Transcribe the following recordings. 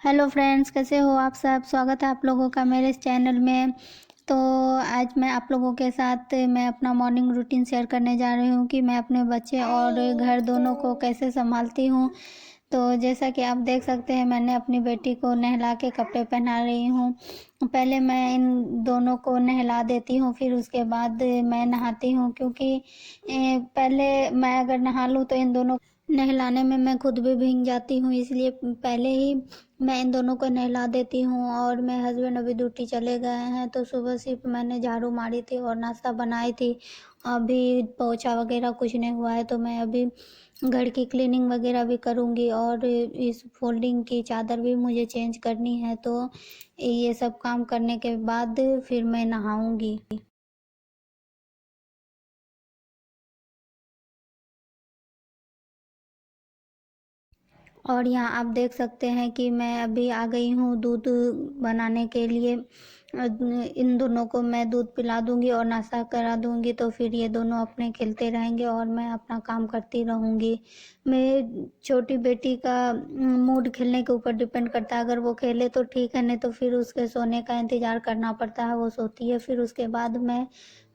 Hello friends, कैसे हो आप सब? स्वागत है आप लोगों का मेरे इस चैनल में। तो आज मैं आप लोगों के साथ मैं अपना मॉर्निंग रूटीन शेयर करने जा रही हूँ कि मैं अपने बच्चे और घर दोनों को कैसे संभालती हूँ। तो जैसा कि आप देख सकते हैं, मैंने अपनी बेटी को नहला के कपड़े पहना रही हूँ। पहले मैं इन दोनों को नहला देती हूँ, फिर उसके बाद मैं नहाती हूँ, क्योंकि पहले मैं अगर नहा लूँ तो इन दोनों नहलाने में मैं खुद भी भीग जाती हूँ, इसलिए पहले ही मैं इन दोनों को नहला देती हूँ। और मेरे हस्बैंड अभी ड्यूटी चले गए हैं, तो सुबह सिर्फ मैंने झाड़ू मारी थी और नाश्ता बनाई थी। अभी पोछा वगैरह कुछ नहीं हुआ है, तो मैं अभी घर की क्लीनिंग वगैरह भी करूँगी और इस फोल्डिंग की चादर भी मुझे चेंज करनी है। तो ये सब काम करने के बाद फिर मैं नहाऊँगी। और यहाँ आप देख सकते हैं कि मैं अभी आ गई हूँ दूध बनाने के लिए। इन दोनों को मैं दूध पिला दूँगी और नाश्ता करा दूँगी, तो फिर ये दोनों अपने खेलते रहेंगे और मैं अपना काम करती रहूँगी। मेरी छोटी बेटी का मूड खेलने के ऊपर डिपेंड करता है। अगर वो खेले तो ठीक है, नहीं तो फिर उसके सोने का इंतज़ार करना पड़ता है। वो सोती है, फिर उसके बाद मैं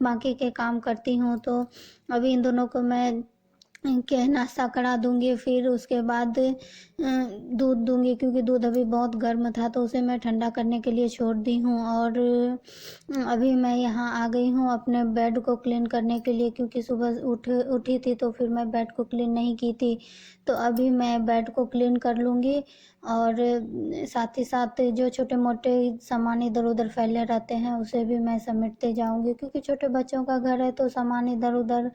बाकी के काम करती हूँ। तो अभी इन दोनों को मैं के नाश्ता करा दूँगी, फिर उसके बाद दूध दूँगी, क्योंकि दूध अभी बहुत गर्म था, तो उसे मैं ठंडा करने के लिए छोड़ दी हूँ। और अभी मैं यहाँ आ गई हूँ अपने बेड को क्लीन करने के लिए, क्योंकि सुबह उठी थी तो फिर मैं बेड को क्लीन नहीं की थी। तो अभी मैं बेड को क्लीन कर लूँगी और साथ ही साथ जो छोटे मोटे सामान इधर उधर फैले रहते हैं उसे भी मैं समेटते जाऊँगी, क्योंकि छोटे बच्चों का घर है तो सामान इधर उधर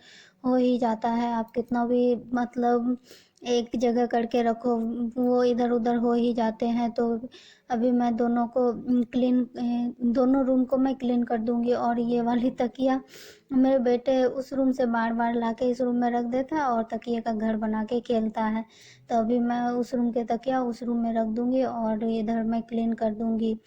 हो ही जाता है। आप कितना भी मतलब एक जगह करके रखो, वो इधर उधर हो ही जाते हैं। तो अभी मैं दोनों को दोनों रूम को मैं क्लीन कर दूंगी। और ये वाली तकिया मेरे बेटे उस रूम से बार बार लाके इस रूम में रख देता है और तकिए का घर बना के खेलता है। तो अभी मैं उस रूम के तकिया उस रूम में रख दूंगी और इधर मैं क्लीन कर दूंगी।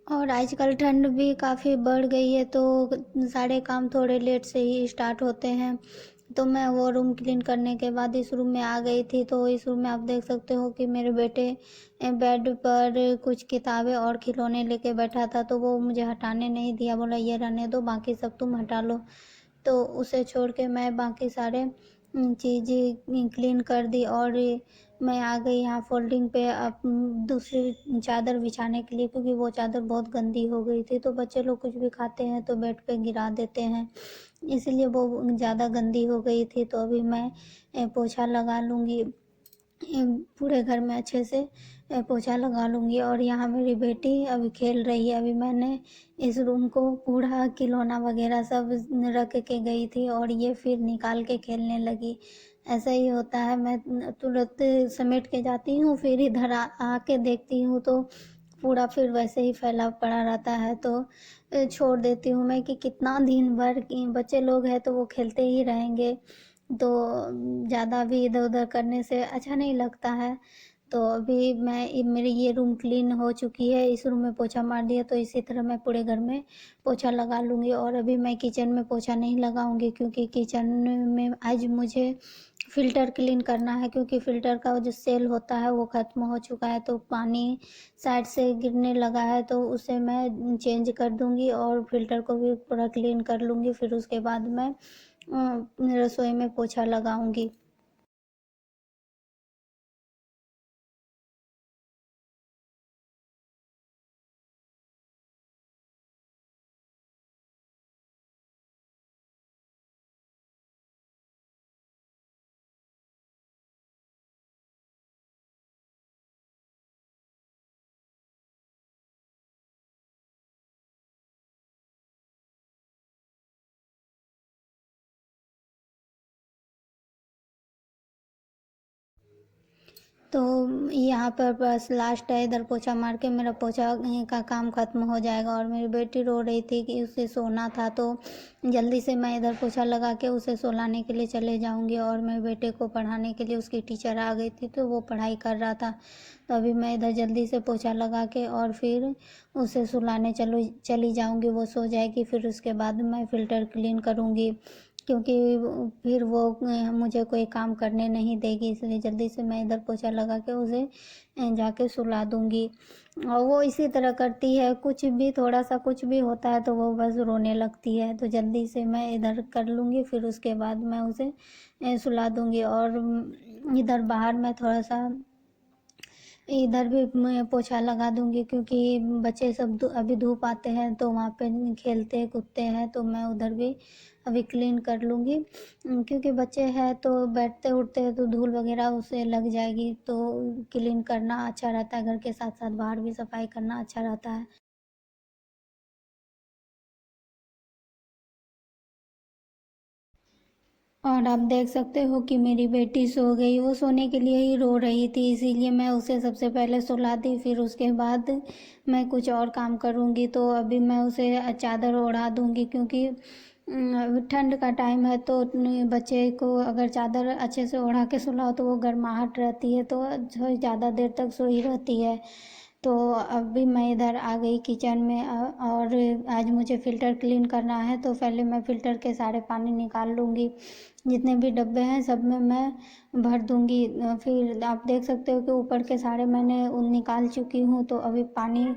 और आजकल ठंड भी काफ़ी बढ़ गई है, तो सारे काम थोड़े लेट से ही स्टार्ट होते हैं। तो मैं वो रूम क्लीन करने के बाद इस रूम में आ गई थी। तो इस रूम में आप देख सकते हो कि मेरे बेटे बेड पर कुछ किताबें और खिलौने लेके बैठा था, तो वो मुझे हटाने नहीं दिया, बोला ये रहने दो, बाकी सब तुम हटा लो। तो उसे छोड़ के मैं बाकी सारे चीज़ें क्लीन कर दी। और मैं आ गई यहाँ फोल्डिंग पे दूसरी चादर बिछाने के लिए, क्योंकि वो चादर बहुत गंदी हो गई थी। तो बच्चे लोग कुछ भी खाते हैं तो बेड पे गिरा देते हैं, इसलिए वो ज़्यादा गंदी हो गई थी। तो अभी मैं पोछा लगा लूँगी, पूरे घर में अच्छे से पोछा लगा लूँगी। और यहाँ मेरी बेटी अभी खेल रही है। अभी मैंने इस रूम को पूरा खिलौना वगैरह सब रख के गई थी और ये फिर निकाल के खेलने लगी। ऐसा ही होता है, मैं तुरंत समेट के जाती हूँ, फिर इधर आके देखती हूँ तो पूरा फिर वैसे ही फैला पड़ा रहता है। तो छोड़ देती हूँ मैं कि कितना दिन भर बच्चे लोग हैं तो वो खेलते ही रहेंगे। तो ज़्यादा भी इधर उधर करने से अच्छा नहीं लगता है। तो अभी मेरी ये रूम क्लीन हो चुकी है, इस रूम में पोछा मार दिया, तो इसी तरह मैं पूरे घर में पोछा लगा लूँगी। और अभी मैं किचन में पोछा नहीं लगाऊंगी, क्योंकि किचन में आज मुझे फ़िल्टर क्लीन करना है, क्योंकि फ़िल्टर का जो सेल होता है वो ख़त्म हो चुका है, तो पानी साइड से गिरने लगा है, तो उसे मैं चेंज कर दूँगी और फ़िल्टर को भी पूरा क्लीन कर लूँगी। फिर उसके बाद मैं रसोई में पोछा लगाऊंगी। तो यहाँ पर बस लास्ट है, इधर पोछा मार के मेरा पोछा का काम ख़त्म हो जाएगा। और मेरी बेटी रो रही थी कि उसे सोना था, तो जल्दी से मैं इधर पोछा लगा के उसे सुलाने के लिए चले जाऊँगी। और मेरे बेटे को पढ़ाने के लिए उसकी टीचर आ गई थी, तो वो पढ़ाई कर रहा था। तो अभी मैं इधर जल्दी से पोछा लगा के और फिर उसे सुलाने चली जाऊँगी। वो सो जाएगी, फिर उसके बाद मैं फ़िल्टर क्लीन करूँगी, क्योंकि फिर वो मुझे कोई काम करने नहीं देगी। इसलिए जल्दी से मैं इधर पोछा लगा के उसे जाके सुला दूँगी। और वो इसी तरह करती है, कुछ भी थोड़ा सा कुछ भी होता है तो वो बस रोने लगती है। तो जल्दी से मैं इधर कर लूँगी, फिर उसके बाद मैं उसे सुला दूँगी। और इधर बाहर मैं थोड़ा सा इधर भी मैं पोछा लगा दूँगी, क्योंकि बच्चे सब अभी धूप आते हैं तो वहाँ पे खेलते कूदते हैं, तो मैं उधर भी अभी क्लीन कर लूँगी। क्योंकि बच्चे हैं तो बैठते उठते हैं तो धूल वगैरह उसे लग जाएगी, तो क्लीन करना अच्छा रहता है। घर के साथ साथ बाहर भी सफाई करना अच्छा रहता है। और आप देख सकते हो कि मेरी बेटी सो गई। वो सोने के लिए ही रो रही थी, इसीलिए मैं उसे सबसे पहले सुला दी, फिर उसके बाद मैं कुछ और काम करूँगी। तो अभी मैं उसे चादर ओढ़ा दूँगी, क्योंकि ठंड का टाइम है, तो बच्चे को अगर चादर अच्छे से ओढ़ा के सुलाओ तो वो गर्माहट रहती है, तो थोड़ी ज़्यादा देर तक सोई रहती है। तो अभी मैं इधर आ गई किचन में, और आज मुझे फ़िल्टर क्लीन करना है। तो पहले मैं फ़िल्टर के सारे पानी निकाल लूँगी, जितने भी डब्बे हैं सब में मैं भर दूँगी। फिर आप देख सकते हो कि ऊपर के सारे मैंने निकाल चुकी हूँ। तो अभी पानी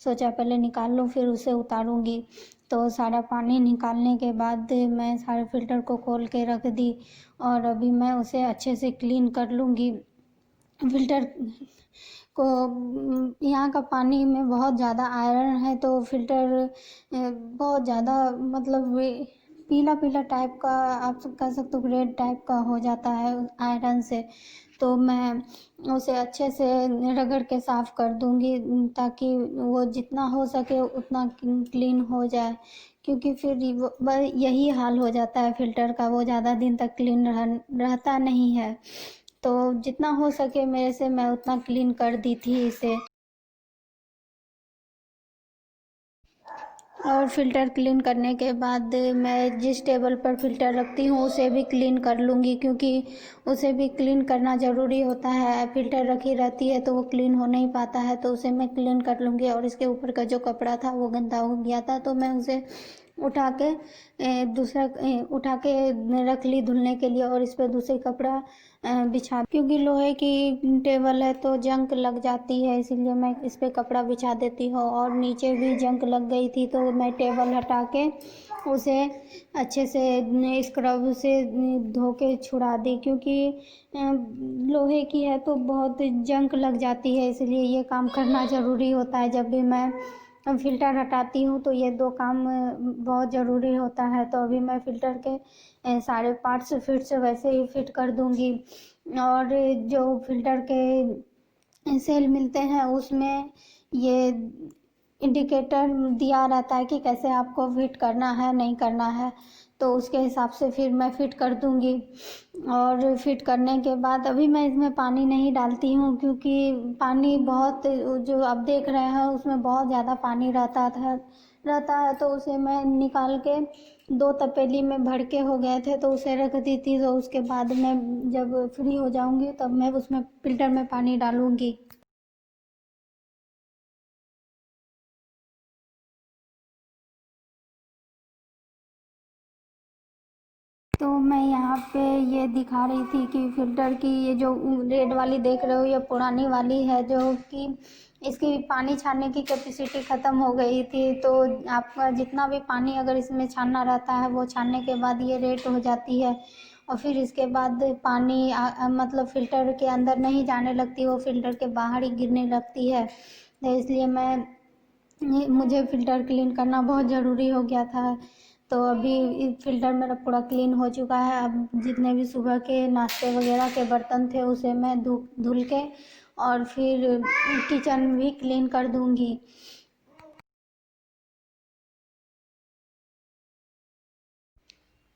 सोचा पहले निकाल लूँ, फिर उसे उतारूँगी। तो सारा पानी निकालने के बाद मैं सारे फ़िल्टर को खोल के रख दी, और अभी मैं उसे अच्छे से क्लीन कर लूँगी। फ़िल्टर को यहाँ का पानी में बहुत ज़्यादा आयरन है, तो फ़िल्टर बहुत ज़्यादा मतलब पीला पीला टाइप का, आप सब कह सकते हो रेड टाइप का हो जाता है आयरन से। तो मैं उसे अच्छे से रगड़ के साफ़ कर दूँगी, ताकि वो जितना हो सके उतना क्लीन हो जाए। क्योंकि फिर यही हाल हो जाता है फ़िल्टर का, वो ज़्यादा दिन तक क्लीन रहता नहीं है। तो जितना हो सके मेरे से मैं उतना क्लीन कर दी थी इसे। और फ़िल्टर क्लीन करने के बाद मैं जिस टेबल पर फ़िल्टर रखती हूँ उसे भी क्लीन कर लूँगी, क्योंकि उसे भी क्लीन करना ज़रूरी होता है। फ़िल्टर रखी रहती है तो वो क्लीन हो नहीं पाता है, तो उसे मैं क्लीन कर लूँगी। और इसके ऊपर का जो कपड़ा था वो गंदा हो गया था, तो मैं उसे उठा के उठा के रख ली धुलने के लिए, और इस पर दूसरी कपड़ा बिछा, क्योंकि लोहे की टेबल है तो जंग लग जाती है, इसीलिए मैं इस पर कपड़ा बिछा देती हूँ। और नीचे भी जंग लग गई थी, तो मैं टेबल हटा के उसे अच्छे से स्क्रब से धो के छुड़ा दी, क्योंकि लोहे की है तो बहुत जंग लग जाती है, इसलिए ये काम करना ज़रूरी होता है। जब भी मैं फ़िल्टर हटाती हूँ तो ये दो काम बहुत ज़रूरी होता है। तो अभी मैं फ़िल्टर के सारे पार्ट्स फिर से वैसे ही फिट कर दूँगी। और जो फ़िल्टर के सेल मिलते हैं उसमें ये इंडिकेटर दिया रहता है कि कैसे आपको फिट करना है नहीं करना है, तो उसके हिसाब से फिर मैं फिट कर दूँगी। और फिट करने के बाद अभी मैं इसमें पानी नहीं डालती हूँ, क्योंकि पानी बहुत, जो आप देख रहे हैं उसमें बहुत ज़्यादा पानी रहता है, तो उसे मैं निकाल के 2 तपेली में भर के हो गए थे तो उसे रख दी थी। तो उसके बाद मैं जब फ्री हो जाऊँगी तब मैं उसमें फ़िल्टर में पानी डालूँगी। तो मैं यहाँ पे ये दिखा रही थी कि फ़िल्टर की ये जो रेड वाली देख रहे हो ये पुरानी वाली है, जो कि इसकी पानी छानने की कैपेसिटी ख़त्म हो गई थी। तो आपका जितना भी पानी अगर इसमें छानना रहता है वो छानने के बाद ये रेड हो जाती है, और फिर इसके बाद पानी मतलब फ़िल्टर के अंदर नहीं जाने लगती, वो फ़िल्टर के बाहर ही गिरने लगती है। तो इसलिए मुझे फ़िल्टर क्लीन करना बहुत ज़रूरी हो गया था। तो अभी फ़िल्टर मेरा पूरा क्लीन हो चुका है। अब जितने भी सुबह के नाश्ते वगैरह के बर्तन थे उसे मैं धुल के और फिर किचन भी क्लीन कर दूँगी।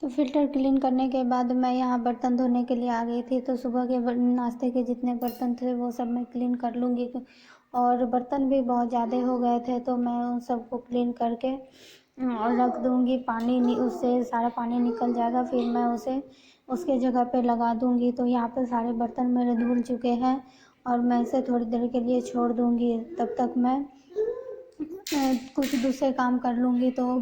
तो फ़िल्टर क्लीन करने के बाद मैं यहाँ बर्तन धोने के लिए आ गई थी। तो सुबह के नाश्ते के जितने बर्तन थे वो सब मैं क्लीन कर लूँगी, और बर्तन भी बहुत ज़्यादा हो गए थे तो मैं उन सबको क्लीन करके और रख दूँगी। पानी उससे सारा पानी निकल जाएगा, फिर मैं उसे उसके जगह पे लगा दूँगी। तो यहाँ पे सारे बर्तन मेरे धुल चुके हैं और मैं इसे थोड़ी देर के लिए छोड़ दूँगी। तब तक मैं कुछ दूसरे काम कर लूँगी। तो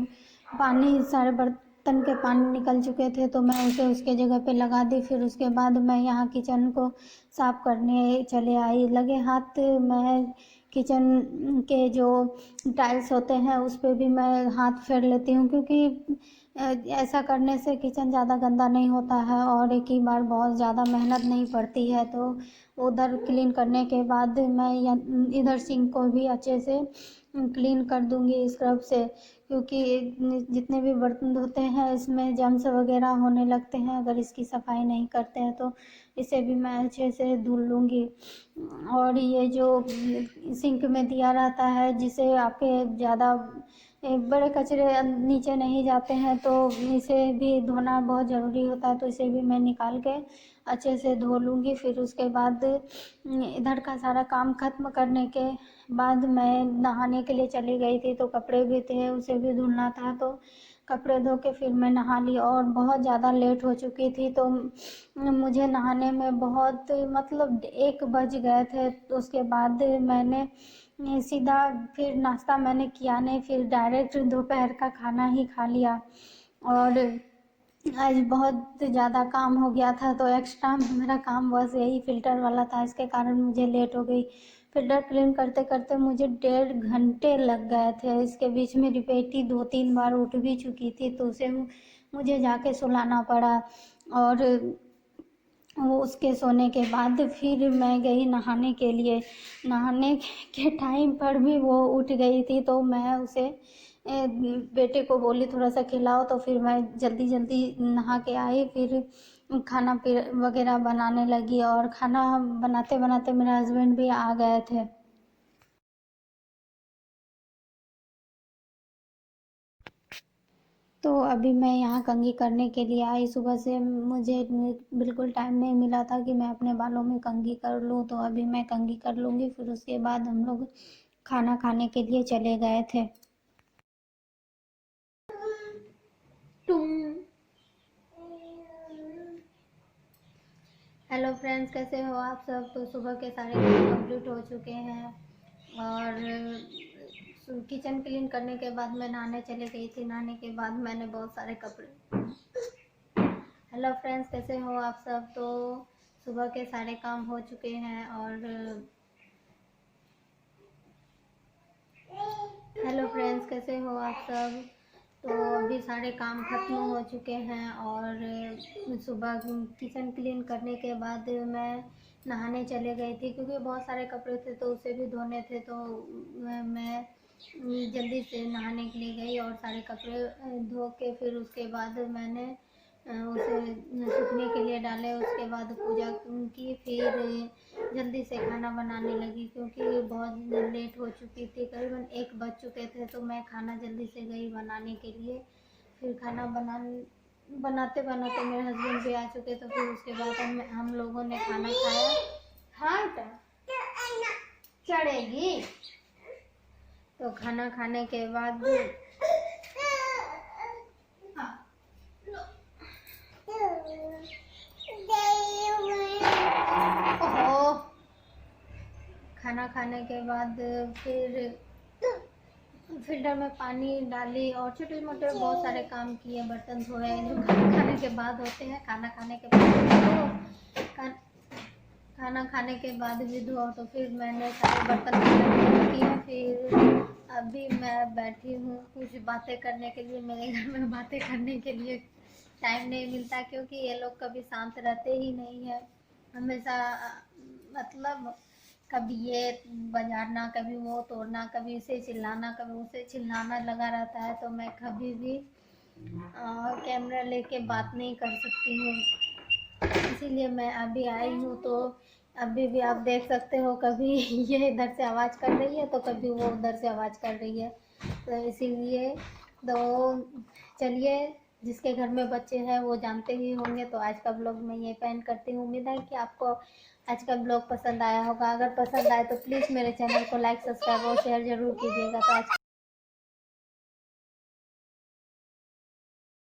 पानी सारे बर्तन के पानी निकल चुके थे तो मैं उसे उसके जगह पे लगा दी। फिर उसके बाद मैं यहाँ किचन को साफ़ करने चले आई। लगे हाथ मैं किचन के जो टाइल्स होते हैं उस पे भी मैं हाथ फेर लेती हूँ, क्योंकि ऐसा करने से किचन ज़्यादा गंदा नहीं होता है और एक ही बार बहुत ज़्यादा मेहनत नहीं पड़ती है। तो उधर क्लीन करने के बाद मैं इधर सिंक को भी अच्छे से क्लीन कर दूंगी स्क्रब से, क्योंकि जितने भी बर्तन धोते हैं इसमें जम्स वगैरह होने लगते हैं अगर इसकी सफाई नहीं करते हैं। तो इसे भी मैं अच्छे से धुल लूँगी। और ये जो सिंक में दिया रहता है जिसे आपके ज़्यादा बड़े कचरे नीचे नहीं जाते हैं, तो इसे भी धोना बहुत ज़रूरी होता है। तो इसे भी मैं निकाल के अच्छे से धो लूँगी। फिर उसके बाद इधर का सारा काम ख़त्म करने के बाद मैं नहाने के लिए चली गई थी। तो कपड़े भी थे उसे भी धुलना था, तो कपड़े धो के फिर मैं नहा ली और बहुत ज़्यादा लेट हो चुकी थी। तो मुझे नहाने में बहुत मतलब 1 बज गए थे। तो उसके बाद मैंने सीधा फिर नाश्ता मैंने किया नहीं, फिर डायरेक्ट दोपहर का खाना ही खा लिया। और आज बहुत ज़्यादा काम हो गया था तो एक्स्ट्रा मेरा काम बस यही फ़िल्टर वाला था, इसके कारण मुझे लेट हो गई। फ़िल्टर क्लीन करते करते मुझे 1.5 घंटे लग गए थे। इसके बीच में बेटी 2-3 बार उठ भी चुकी थी तो उसे मुझे जाके सुलाना पड़ा। और वो उसके सोने के बाद फिर मैं गई नहाने के लिए। नहाने के टाइम पर भी वो उठ गई थी तो मैं उसे बेटे को बोली थोड़ा सा खिलाओ, तो फिर मैं जल्दी जल्दी नहा के आई। फिर खाना वगैरह बनाने लगी और खाना बनाते बनाते मेरे हस्बैंड भी आ गए थे। तो अभी मैं यहाँ कंघी करने के लिए आई। सुबह से मुझे बिल्कुल टाइम नहीं मिला था कि मैं अपने बालों में कंघी कर लूँ, तो अभी मैं कंघी कर लूँगी। फिर उसके बाद हम लोग खाना खाने के लिए चले गए थे। हेलो फ्रेंड्स, कैसे हो आप सब। तो सुबह के सारे काम कंप्लीट हो चुके हैं और किचन क्लीन करने के बाद मैं नहाने चली गई थी। नहाने के बाद मैंने बहुत सारे कपड़े हेलो फ्रेंड्स, कैसे हो आप सब। तो सुबह के सारे काम हो चुके हैं और हेलो फ्रेंड्स, कैसे हो आप सब। तो अभी सारे काम खत्म हो चुके हैं और सुबह किचन क्लीन करने के बाद मैं नहाने चले गई थी, क्योंकि बहुत सारे कपड़े थे तो उसे भी धोने थे। तो मैं जल्दी से नहाने के लिए गई और सारे कपड़े धो के फिर उसके बाद मैंने उसे सूखने के लिए डाले। उसके बाद पूजा की, फिर जल्दी से खाना बनाने लगी क्योंकि बहुत लेट हो चुकी थी। करीबन 1 बज चुके थे तो मैं खाना जल्दी से गई बनाने के लिए। फिर खाना बनाते बनाते मेरे हस्बैंड भी आ चुके, तो फिर उसके बाद हम लोगों ने खाना खाया। हाँ चढ़ेगी। तो खाना खाने के बाद खाना खाने के बाद फिर फिल्टर में पानी डाली और छोटे मोटे बहुत सारे काम किए। बर्तन धोए जो खाना खाने के बाद होते हैं, खाना खाने के बाद खाना खाने के बाद भी धो। तो फिर मैंने सारे बर्तन किए। फिर अभी मैं बैठी हूँ कुछ बातें करने के लिए। मेरे घर में बातें करने के लिए टाइम नहीं मिलता, क्योंकि ये लोग कभी शांत रहते ही नहीं है। हमेशा मतलब कभी ये बजाना, कभी वो तोड़ना, कभी इसे चिल्लाना, कभी उसे चिल्लाना लगा रहता है। तो मैं कभी भी कैमरा लेके बात नहीं कर सकती हूँ, इसीलिए मैं अभी आई हूँ। तो अभी भी आप देख सकते हो कभी ये इधर से आवाज़ कर रही है तो कभी वो उधर से आवाज़ कर रही है। तो इसीलिए तो चलिए जिसके घर में बच्चे हैं वो जानते ही होंगे। तो आज का ब्लॉग मैं यही एंड करती हूँ। उम्मीद है कि आपको आज का ब्लॉग पसंद आया होगा। अगर पसंद आए तो प्लीज़ मेरे चैनल को लाइक, सब्सक्राइब और शेयर जरूर कीजिएगा। तो आज